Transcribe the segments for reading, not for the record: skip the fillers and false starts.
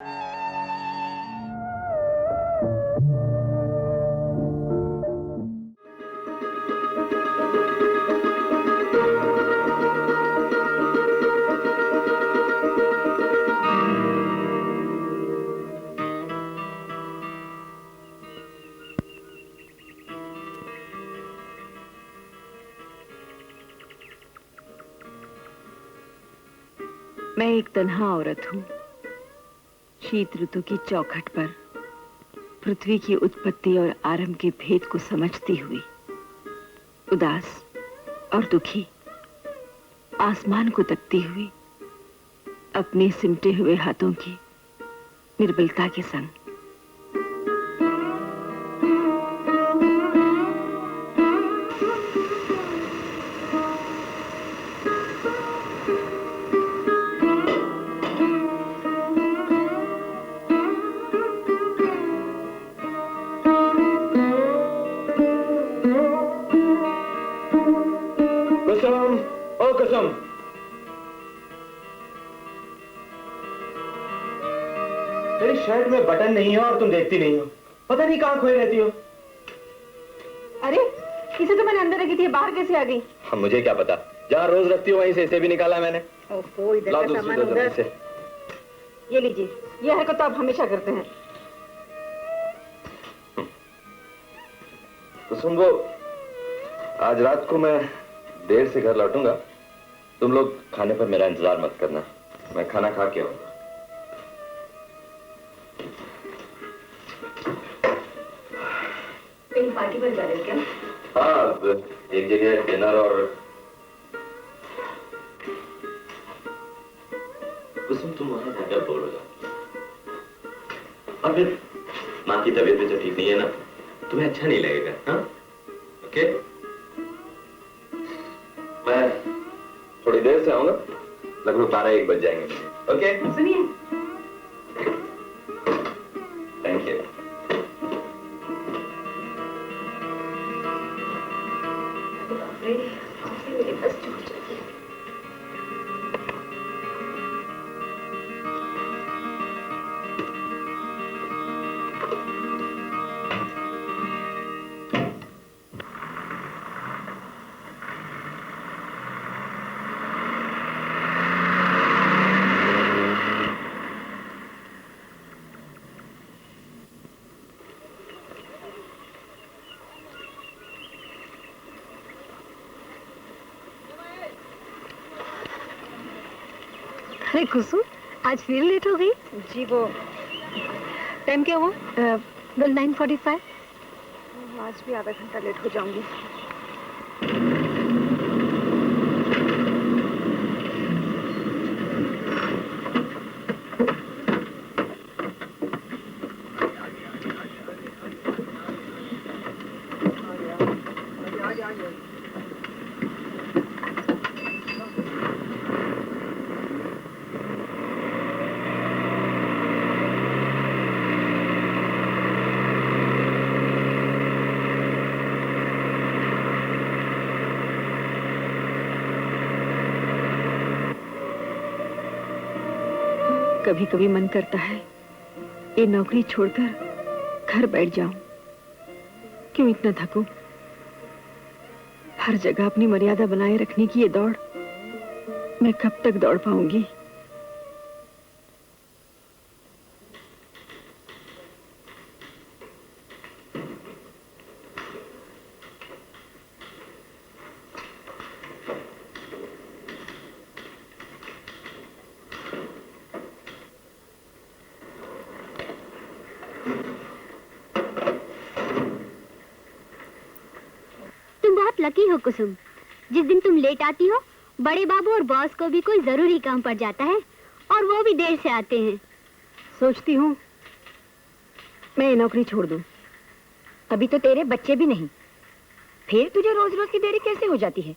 मैं एक तन्हा औरत हूँ, शीत ऋतु की चौखट पर पृथ्वी की उत्पत्ति और आरंभ के भेद को समझती हुई, उदास और दुखी आसमान को तकती हुई, अपने सिमटे हुए हाथों की निर्बलता के संग। मेरी शर्ट में बटन नहीं है और तुम देखती नहीं हो, पता नहीं कहाँ खोई रहती हो। अरे इसे तो मैंने अंदर रखी थी, बाहर कैसे आ गई? हाँ, मुझे क्या पता, जहाँ रोज रखती हो वहीं से इसे भी निकाला मैंने। ओहो, इधर का सामान उधर। ये लीजिए, ये हरकत तो आप हमेशा करते हैं। कुसुम, वो आज रात को मैं देर से घर लौटूंगा, तुम लोग खाने पर मेरा इंतजार मत करना, मैं खाना खा के आऊंगा। कहीं पार्टी पर जा रहे हो क्या? हाँ, एक जगह डिनर और। कुसुम, तुम वहां जाकर बोर हो जाओ। और फिर माँ की तबीयत भी तो ठीक नहीं है ना, तुम्हें अच्छा नहीं लगेगा। हाँ, ओके? मैं थोड़ी देर से आऊंगा, लगभग 12-1 बज जाएंगे। ओके? सुनिए, थैंक यू। मेरी बस छूट जाती है। अरे कुसुम, आज फिर लेट हो गई? जी, वो टाइम क्या हुआ? 9:45। आज भी आधा घंटा लेट हो जाऊंगी। कभी कभी मन करता है ये नौकरी छोड़कर घर बैठ जाऊं। क्यों इतना थकूं? हर जगह अपनी मर्यादा बनाए रखने की ये दौड़, मैं कब तक दौड़ पाऊंगी? लकी हो कुसुम, जिस दिन तुम लेट आती हो बड़े बाबू और बॉस को भी कोई जरूरी काम पड़ जाता है और वो भी देर से आते हैं। सोचती हूँ मैं ये नौकरी छोड़ दूं। अभी तो तेरे बच्चे भी नहीं, फिर तुझे रोज रोज की देरी कैसे हो जाती है?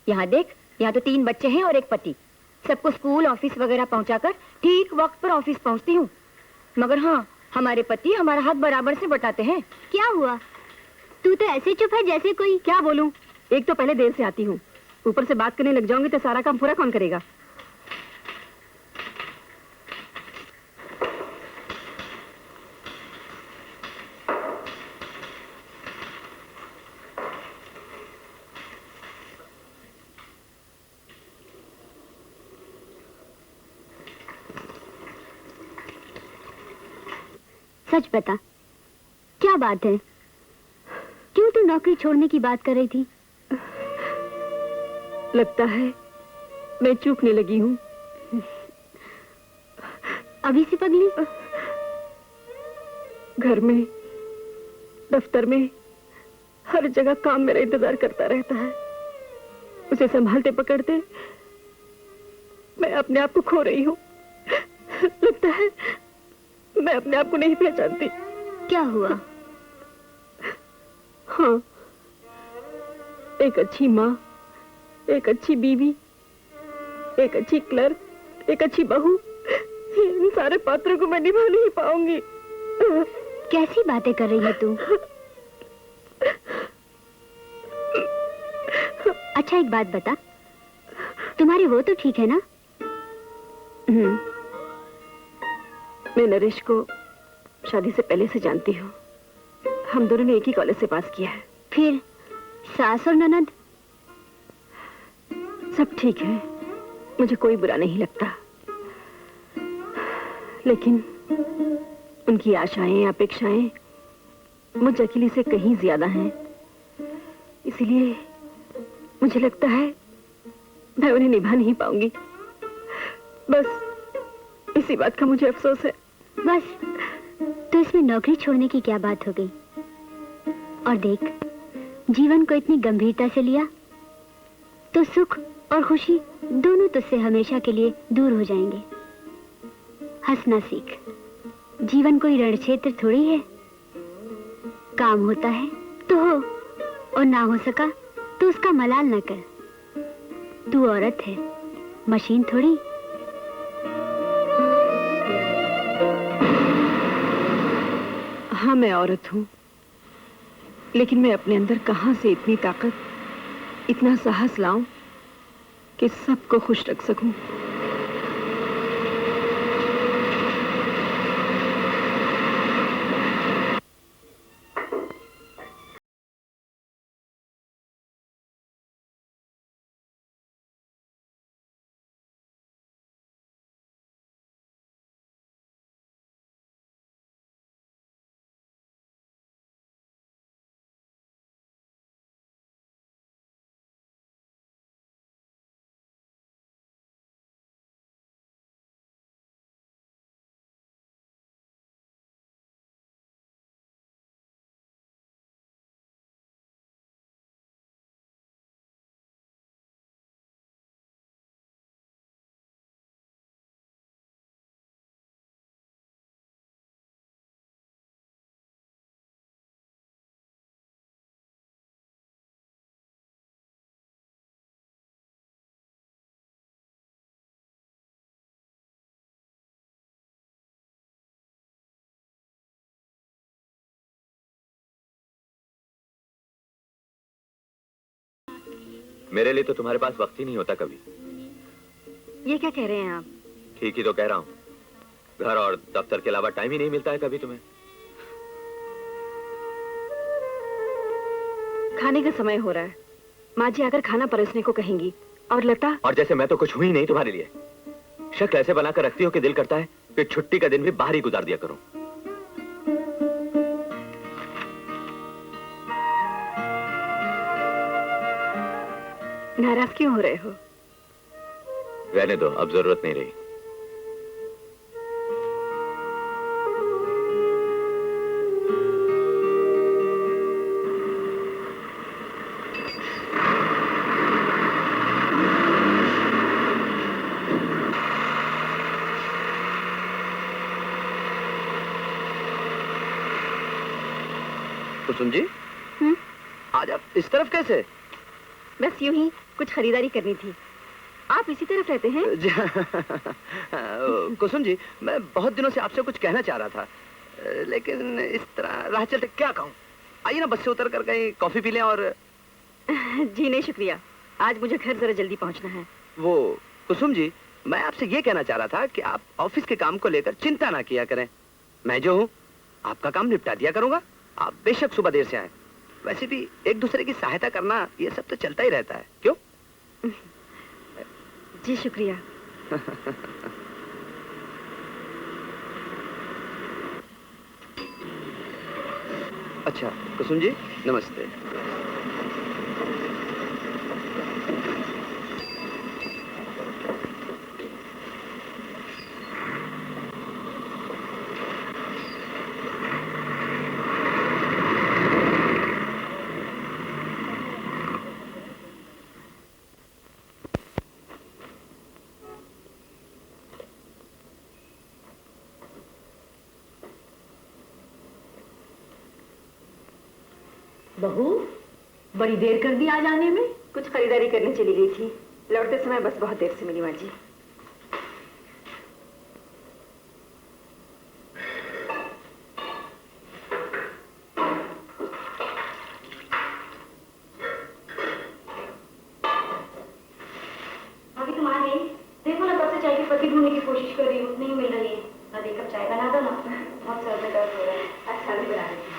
यहाँ देख, यहाँ तो 3 बच्चे हैं और एक पति। सबको स्कूल ऑफिस वगैरह पहुँचाकर ठीक वक्त पर ऑफिस पहुँचती हूँ, मगर हाँ, हमारे पति हमारा हक बराबर से बटाते हैं। क्या हुआ? तू तो ऐसे चुप है जैसे कोई। क्या बोलूं? एक तो पहले देर से आती हूँ, ऊपर से बात करने लग जाऊंगी तो सारा काम पूरा कौन करेगा? सच बता, क्या बात है? क्यों तू नौकरी छोड़ने की बात कर रही थी? लगता है मैं चूकने लगी हूँ। अभी से पगली? घर में, दफ्तर में, हर जगह काम मेरा इंतजार करता रहता है। उसे संभालते पकड़ते मैं अपने आप को खो रही हूँ। लगता है मैं अपने आप को नहीं पहचानती। क्या हुआ? हाँ, एक अच्छी माँ, एक अच्छी बीवी, एक अच्छी क्लर्क, एक अच्छी बहू, इन सारे पात्रों को मैं निभा नहीं पाऊंगी। कैसी बातें कर रही है तू? अच्छा एक बात बता, तुम्हारे वो तो ठीक है ना? मैं नरेश को शादी से पहले से जानती हूँ। हम दोनों ने एक ही कॉलेज से पास किया है। फिर सास और ननद? सब ठीक है, मुझे कोई बुरा नहीं लगता, लेकिन उनकी आशाएं, अपेक्षाएं मुझ अकेली से कहीं ज्यादा हैं। इसलिए मुझे लगता है मैं उन्हें निभा नहीं पाऊंगी। बस इसी बात का मुझे अफसोस है। बस, तो इसमें नौकरी छोड़ने की क्या बात हो गई? और देख, जीवन को इतनी गंभीरता से लिया तो सुख और खुशी दोनों तुझसे हमेशा के लिए दूर हो जाएंगे। हंसना सीख, जीवन कोई रण क्षेत्र थोड़ी है। काम होता है तो हो, और ना हो सका तो उसका मलाल न कर। तू औरत है, मशीन थोड़ी। हाँ, मैं औरत हूँ, लेकिन मैं अपने अंदर कहां से इतनी ताकत, इतना साहस लाऊं कि सबको खुश रख सकूं। मेरे लिए तो तुम्हारे पास वक्त ही नहीं होता कभी। ये क्या कह रहे हैं आप? ठीक ही तो कह रहा हूँ। घर और दफ्तर के अलावा टाइम ही नहीं मिलता है कभी तुम्हें। खाने का समय हो रहा है, माँ जी आकर खाना परोसने को कहेंगी। और लता? और जैसे मैं तो कुछ हुई नहीं तुम्हारे लिए। शक्ल ऐसे बनाकर रखती हो कि दिल करता है कि छुट्टी का दिन भी बाहर ही गुजार दिया करूं। नाराज क्यों हो रहे हो? रहने दो, अब जरूरत नहीं रही। कुसुम जी, आज आप इस तरफ कैसे? बस यूं ही कुछ खरीदारी करनी थी। आप इसी तरफ रहते हैं? कुसुम जी, मैं बहुत दिनों से आपसे कुछ कहना चाह रहा था, लेकिन इस तरह राह चलते क्या कहूँ। आइए ना, बस से उतर कर कहीं कॉफी पी लें। और जी नहीं शुक्रिया, आज मुझे घर जरा जल्दी पहुंचना है। वो कुसुम जी, मैं आपसे ये कहना चाह रहा था कि आप ऑफिस के काम को लेकर चिंता ना किया करें। मैं जो हूँ आपका काम निपटा दिया करूंगा। आप बेशक सुबह देर से आए। वैसे भी एक दूसरे की सहायता करना ये सब तो चलता ही रहता है, क्यों? जी शुक्रिया। अच्छा कुसुम जी नमस्ते। बहू, बड़ी देर कर दी आज आने में। कुछ खरीदारी करने चली गई थी, लौटते समय बस बहुत देर से मिली माँ जी। अभी तुम आ गई। देखो ना कब से चाय की पत्ती ढूंढने की कोशिश कर रही हूँ, नहीं मिल रही है। ना एक कप चाय बना दो ना, बहुत सर में दर्द हो रहा है। अच्छा भी बना रही थी।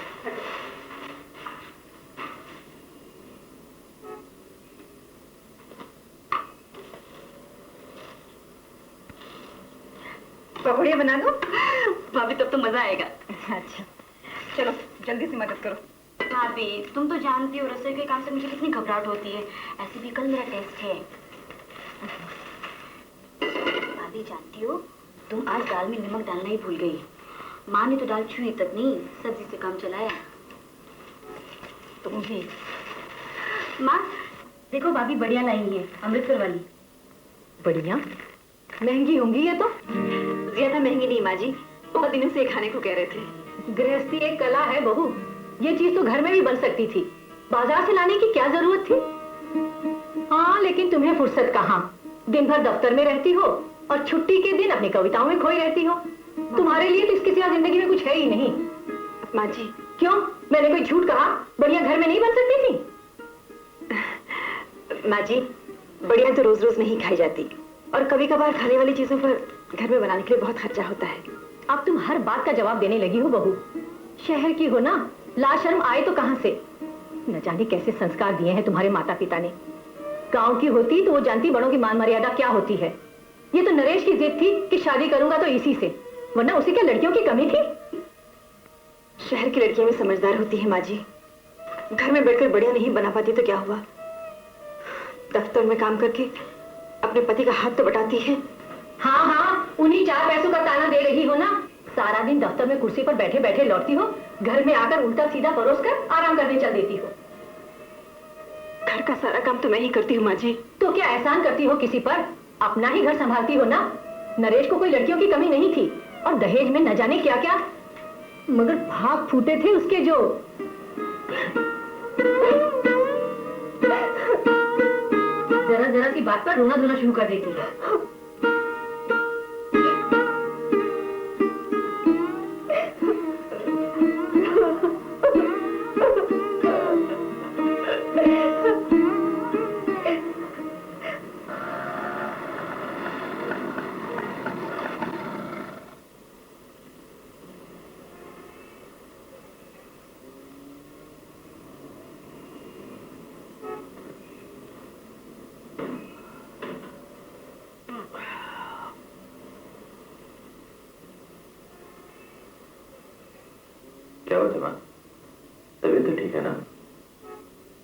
पकौड़ियाँ बना दो भाभी, तब तो मजा आएगा। अच्छा चलो जल्दी से मदद करो। भाभी, तुम तो जानती हो रसोई के काम से मुझे कितनी घबराहट होती है। ऐसे भी कल मेरा टेस्ट है। भाभी जानती हो, तुम आज दाल में नमक डालना ही भूल गई। माँ ने तो दाल छुई तक नहीं, सब्जी से काम चलाया। तुम भी। माँ देखो, भाभी बढ़िया लाई है, अमृतसर वाली। बढ़िया महंगी होंगी ये तो। ज्यादा महंगी नहीं माँ जी, बहुत दिनों से खाने को कह रहे थे। गृहस्थी एक कला है बहू, ये चीज तो घर में भी बन सकती थी, बाजार से लाने की क्या जरूरत थी। हाँ लेकिन तुम्हें फुर्सत कहाँ, दिन भर दफ्तर में रहती हो और छुट्टी के दिन अपनी कविताओं में खोई रहती हो। तुम्हारे लिए तो इसके सिवा जिंदगी में कुछ है ही नहीं। माँ जी क्यों, मैंने कोई झूठ कहा? बढ़िया घर में नहीं बन सकती थी? माँ जी बढ़िया तो रोज रोज नहीं खाई जाती, और कभी कभार खाने वाली चीजों पर घर में बनाने के लिए बहुत खर्चा होता है। अब तुम हर बात का जवाब देने लगी हो बहू। शहर की हो ना, लाशर्म आए तो कहां से। न जाने कैसे संस्कार दिए हैं तुम्हारे माता पिता ने। गांव की होती तो वो जानती बड़ों की मान मर्यादा क्या होती है। ये तो नरेश की जिद थी कि शादी करूंगा तो इसी से, वरना उसी के लड़कियों की कमी थी। शहर की लड़कियां भी समझदार होती है माँ जी, घर में बैठकर बढ़िया नहीं बना पाती तो क्या हुआ, दफ्तर में काम करके अपने पति का हाथ तो बटाती है। हाँ हाँ, उन्हीं 4 पैसों का ताना दे रही हो ना। सारा दिन दफ्तर में कुर्सी पर बैठे बैठे लौटती हो, घर में आकर उल्टा सीधा परोस कर आराम करने चल देती हो। घर का सारा काम तो मैं ही करती हूँ माँ जी। तो क्या एहसान करती हो किसी पर? अपना ही घर संभालती हो ना। नरेश को कोई लड़कियों की कमी नहीं थी, और दहेज में न जाने क्या क्या, मगर भाग फूटे थे उसके जो। जरा जरा सी बात पर रोना धोना शुरू कर देती है। क्या हुआ जमा? तबीयत तो ठीक है ना?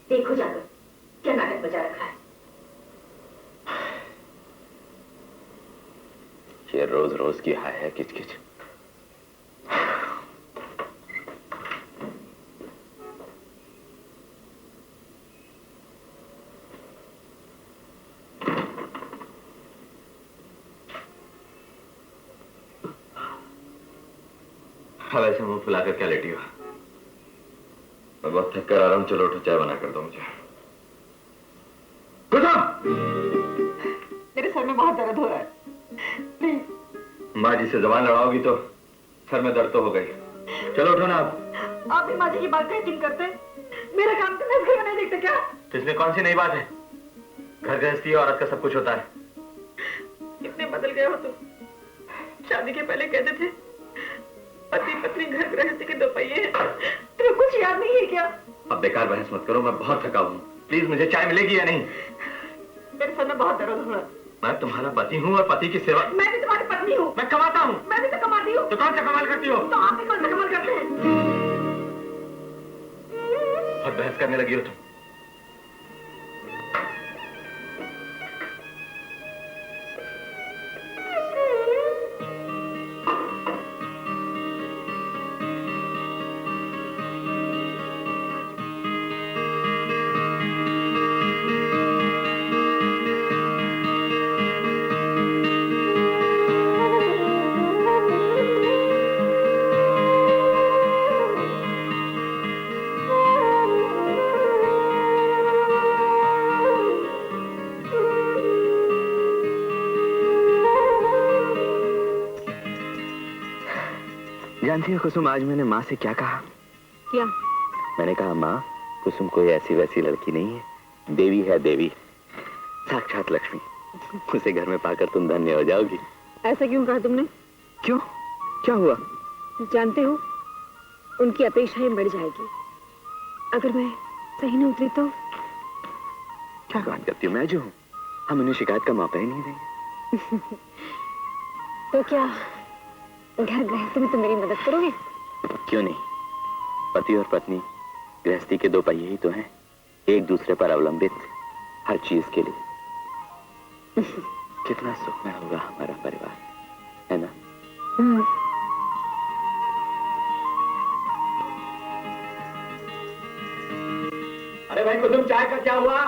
देखो जाकर क्या नाटक बजा रखा है। ये रोज रोज की हाय है किचकिच। अब ऐसे मुंह फुलाकर क्या लेटी हो? मैं बहुत थक कर आ रहा हूँ, चलो उठो चाय बना कर दो मुझे। मेरे सर में बहुत दर्द हो रहा है। प्लीज। माँ जी से जबान लड़ाओगी तो सर में दर्द तो हो गई। चलो उठो ना आप भी माँ जी की बात नहीं करते। मेरा काम तो मैं घर में नहीं देखते क्या? तो इसमें कौन सी नई बात है? घर गृहस्थी औरत का सब कुछ होता है। कितने बदल गए हो तुम। शादी के पहले कहते थे पति पत्नी घर गृहस्थी के 2 पहिए हैं। तुम्हें कुछ याद नहीं है क्या? अब बेकार बहस मत करो, मैं बहुत थका हूँ। प्लीज मुझे चाय मिलेगी या नहीं? मेरे सर में बहुत दर्द हो रहा है। मैं तुम्हारा पति हूँ और पति की सेवा। मैं भी तुम्हारी पत्नी हूँ। मैं कमाता हूँ। मैं भी तो कमाती हूँ। तो कौन सा कमाल करती हो? तो आप भी कौन सा कमाल करते हैं? बहुत बहस करने लगी हो तुम। जानती हो कुसुम, आज मैंने माँ से क्या कहा? क्या? मैंने कहा माँ, कुसुम कोई ऐसी वैसी लड़की नहीं है, देवी है, देवी, साक्षात लक्ष्मी। उसे घर में पाकर तुम धन्य हो जाओगी। ऐसा क्यों कहा तुमने? क्यों, क्या हुआ? जानते हो, उनकी अपेक्षाएं बढ़ जाएगी। अगर मैं सही न उतरी तो? क्या बात करती हो, मैं जो हूँ, हम उन्हें शिकायत का मौका ही नहीं देंगे। तो क्या घर गृहस्थी में तुम मेरी मदद करोगे? क्यों नहीं, पति और पत्नी गृहस्थी के दो पहिए ही तो हैं, एक दूसरे पर अवलंबित हर चीज के लिए। कितना सुखमय होगा हमारा परिवार, है ना? अरे भाई कुसुम, चाय का क्या हुआ?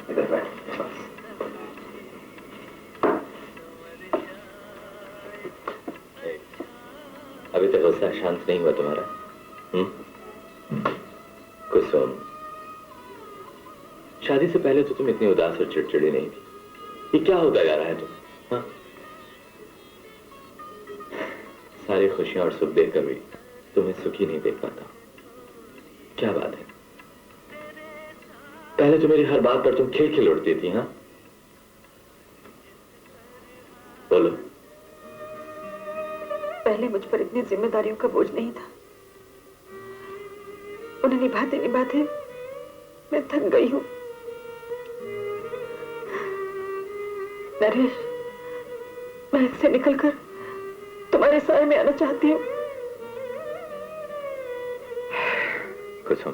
इधर बैठ। अभी तक गुस्सा शांत नहीं हुआ तुम्हारा? कुसुम, शादी से पहले तो तुम इतनी उदास और चिड़चिड़ी नहीं थी। ये क्या होता जा रहा है तुम? हाँ? सारी खुशियां और सुख देखकर भी तुम्हें सुखी नहीं देख पाता। क्या बात है? पहले तो मेरी हर बात पर तुम खिलखिल उठती थी। हाँ, बोलो। पहले मुझ पर इतनी जिम्मेदारियों का बोझ नहीं था। उन्हें निभाते निभाते मैं थक गई हूँ। नरेश, मैं इससे निकलकर तुम्हारे साए में आना चाहती हूँ। कुसुम,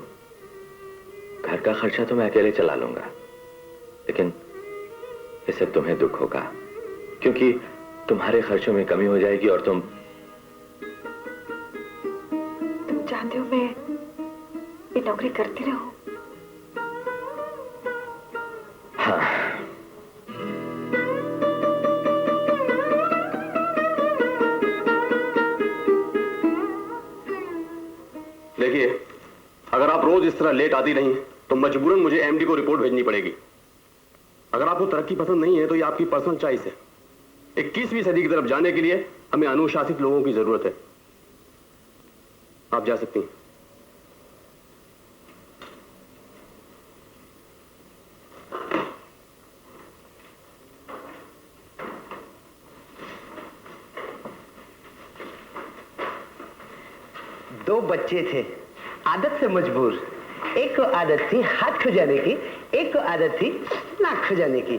घर का खर्चा तो मैं अकेले चला लूंगा, लेकिन इससे तुम्हें दुख होगा, क्योंकि तुम्हारे खर्चों में कमी हो जाएगी और तुम चाहते हो मैं ये नौकरी करती रहूं? हाँ। देखिए, अगर आप रोज इस तरह लेट आती रही तो मजबूरन मुझे एमडी को रिपोर्ट भेजनी पड़ेगी। अगर आपको तरक्की पसंद नहीं है तो ये आपकी पर्सनल चॉइस है। 21वीं सदी की तरफ जाने के लिए हमें अनुशासित लोगों की जरूरत है। आप जा सकती हैं। दो बच्चे थे, आदत से मजबूर। एक को आदत थी हाथ खुजाने की, एक को आदत थी नाक खुजाने की।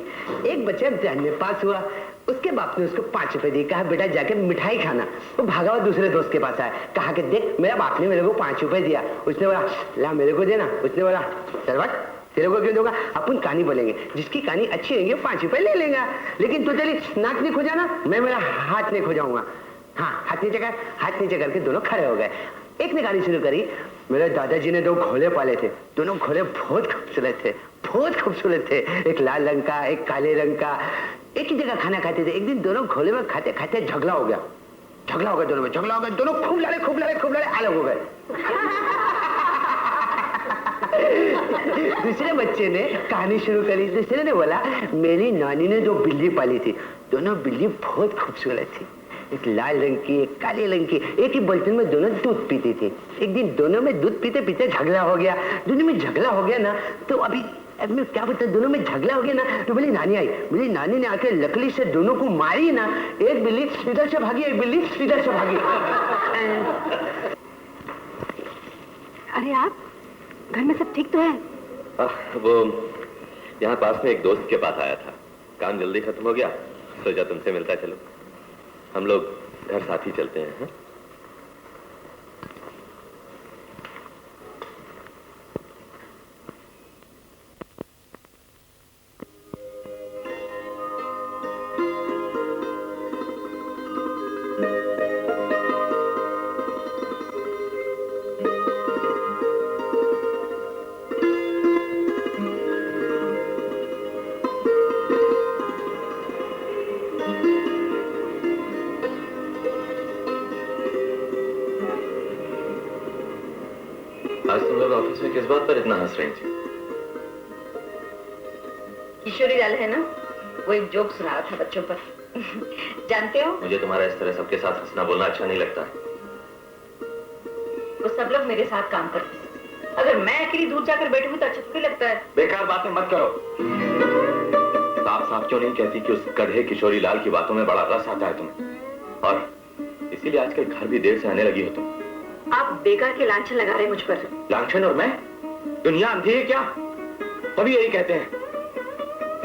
एक बच्चा इम्तिहान में पास हुआ, उसके बाप ने उसको 5 रुपए दिए, कहा बेटा जाके मिठाई खाना। वो भागा हुआ दूसरे दोस्त के पास आया, कहा कि देख मेरा बाप ने मेरे को 5 रुपए दिया। उसने बोला ला मेरे को देना। उसने बोला चल बट तेरे को क्यों दूंगा, अपन कहानी बोलेंगे, जिसकी कहानी अच्छी रहेगी 5 रुपए ले लेगा। लेकिन तू चली नाक नहीं खुजाना, मैं मेरा हाथ नहीं खुजाऊंगा। हाँ, हाथ नीचे करके दोनों खड़े हो गए। एक ने कहानी शुरू करी, मेरे दादाजी ने 2 घोड़े पाले थे, दोनों घोड़े बहुत खूबसूरत थे, बहुत खूबसूरत थे। एक लाल रंग का, एक काले रंग का। एक ही जगह खाना खाते थे। एक दिन दोनों घोड़े में खाते खाते झगड़ा हो गया दोनों में, दोनों खूब लड़े अलग हो गए। दूसरे बच्चे ने कहानी शुरू करी। दूसरे ने बोला मेरी नानी ने 2 बिल्ली पाली थी, दोनों बिल्ली बहुत खूबसूरत थी, एक लाल रंग की, एक काले रंग की। एक ही बर्तन में दोनों दूध पीती थी। एक दिन दोनों में दूध पीते पीते झगड़ा हो गया। दोनों में झगड़ा हो गया ना, तो अभी मैं क्या बोलते, दोनों में झगड़ा हो गया ना, तो मेरी नानी आई, मेरी नानी ने आके लकड़ी से दोनों को मारी ना, एक बिल्ली इधर से भागी, एक बिल्ली इधर से भागी। अरे आप, घर में सब ठीक तो है? वो यहाँ पास में एक दोस्त के पास आया था, काम जल्दी खत्म हो गया, सोचा तुमसे मिलता चलो, हम लोग घर साथ ही चलते हैं। हा? आज तुम लोग ऑफिस में किस बात पर इतना हंस रही थी? किशोरी लाल है ना, वो एक जोक सुना रहा था बच्चों पर। जानते हो, मुझे तुम्हारा इस तरह सबके साथ हंसना बोलना अच्छा नहीं लगता। वो सब लोग मेरे साथ काम करते हैं, अगर मैं अकेली दूर जाकर बैठूं तो अच्छा थोड़ी लगता है। बेकार बातें मत करो। साफ साफ क्यों नहीं कहती कि उस गधे किशोरी लाल की बातों में बड़ा रस आता है तुम्हें, और इसीलिए आजकल घर भी देर से आने लगी हो तुम। आप बेकार के लांछन लगा रहे हैं मुझ पर। लांछन? और मैं? दुनिया अंधी है क्या? तभी यही कहते हैं।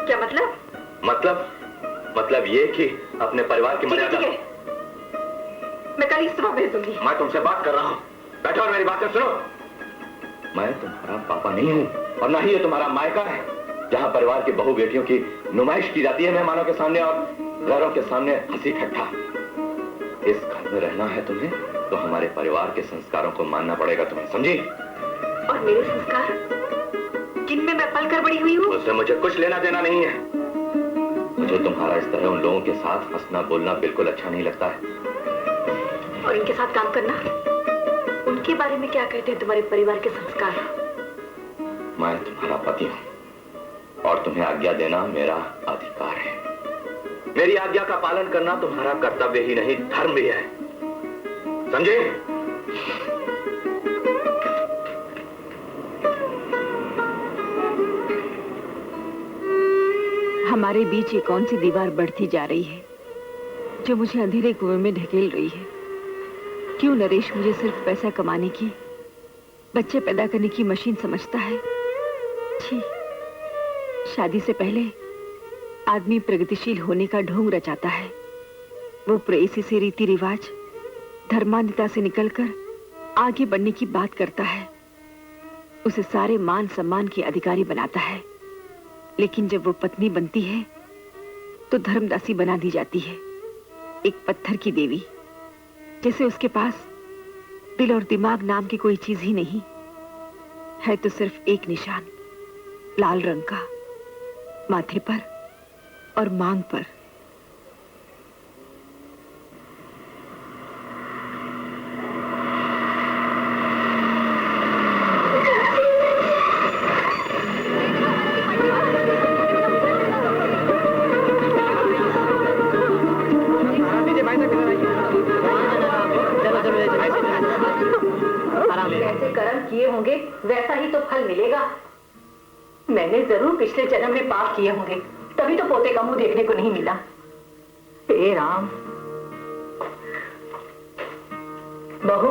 क्या मतलब? मतलब ये कि अपने परिवार की मर्यादा। ठीक है, मैं कल इस्तीफा भेज दूंगी। मैं तुमसे बात कर रहा हूँ, बैठो और मेरी बातें सुनो। मैं तुम्हारा पापा नहीं हूँ, और ना ही ये तुम्हारा मायका है जहाँ परिवार की बहू बेटियों की नुमाइश की जाती है मेहमानों के सामने और घरों के सामने हंसी ठट्ठा। इस घर में रहना है तुम्हें तो हमारे परिवार के संस्कारों को मानना पड़ेगा तुम्हें, समझी? और मेरे संस्कार जिनमें मैं पलकर बड़ी हुई हूँ, उससे मुझे कुछ लेना देना नहीं है। मुझे तुम्हारा इस तरह उन लोगों के साथ हंसना बोलना बिल्कुल अच्छा नहीं लगता है। और इनके साथ काम करना, उनके बारे में क्या कहते हैं तुम्हारे परिवार के संस्कार? मैं तुम्हारा पति हूँ और तुम्हें आज्ञा देना मेरा अधिकार है। मेरी आज्ञा का पालन करना तुम्हारा कर्तव्य ही नहीं, धर्म भी है, समझे? हमारे बीच ये कौन सी दीवार बढ़ती जा रही है जो मुझे अंधेरे कुएं में ढकेल रही है? क्यों नरेश मुझे सिर्फ पैसा कमाने की, बच्चे पैदा करने की मशीन समझता है? छी, शादी से पहले आदमी प्रगतिशील होने का ढोंग रचाता है। वो प्रेयसी से रीति रिवाज, धर्मान्धता से निकलकर आगे बढ़ने की बात करता है, उसे सारे मान सम्मान के अधिकारी बनाता है। लेकिन जब वो पत्नी बनती है तो धर्मदासी बना दी जाती है, एक पत्थर की देवी, जैसे उसके पास दिल और दिमाग नाम की कोई चीज ही नहीं है, तो सिर्फ एक निशान लाल रंग का, माथे पर और मांग पर। जैसे कर्म किए होंगे वैसा ही तो फल मिलेगा। मैंने जरूर पिछले जन्म में पाप किए होंगे, तभी तो पोते का मुंह देखने को नहीं मिला। हे राम। बहू,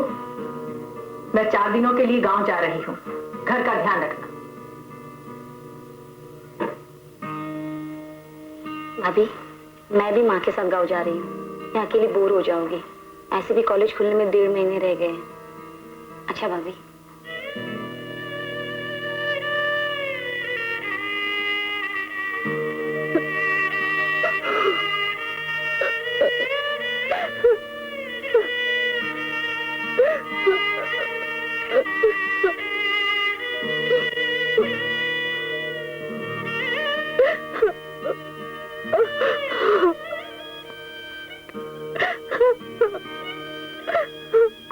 मैं 4 दिनों के लिए गांव जा रही हूँ, घर का ध्यान रखना। भाभी, मैं भी माँ के साथ गांव जा रही हूँ, मैं अकेली बोर हो जाऊंगी। ऐसे भी कॉलेज खुलने में 1.5 महीने रह गए हैं। अच्छा भाभी।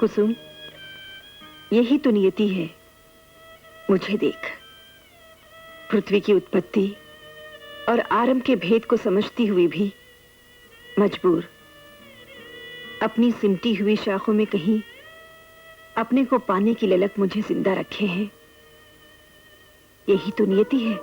कुसुम, यही तो नियति है। मुझे देख, पृथ्वी की उत्पत्ति और आरंभ के भेद को समझती हुई भी मजबूर, अपनी सिमटी हुई शाखों में कहीं अपने को पाने की ललक मुझे जिंदा रखे हैं। यही तो नियति है।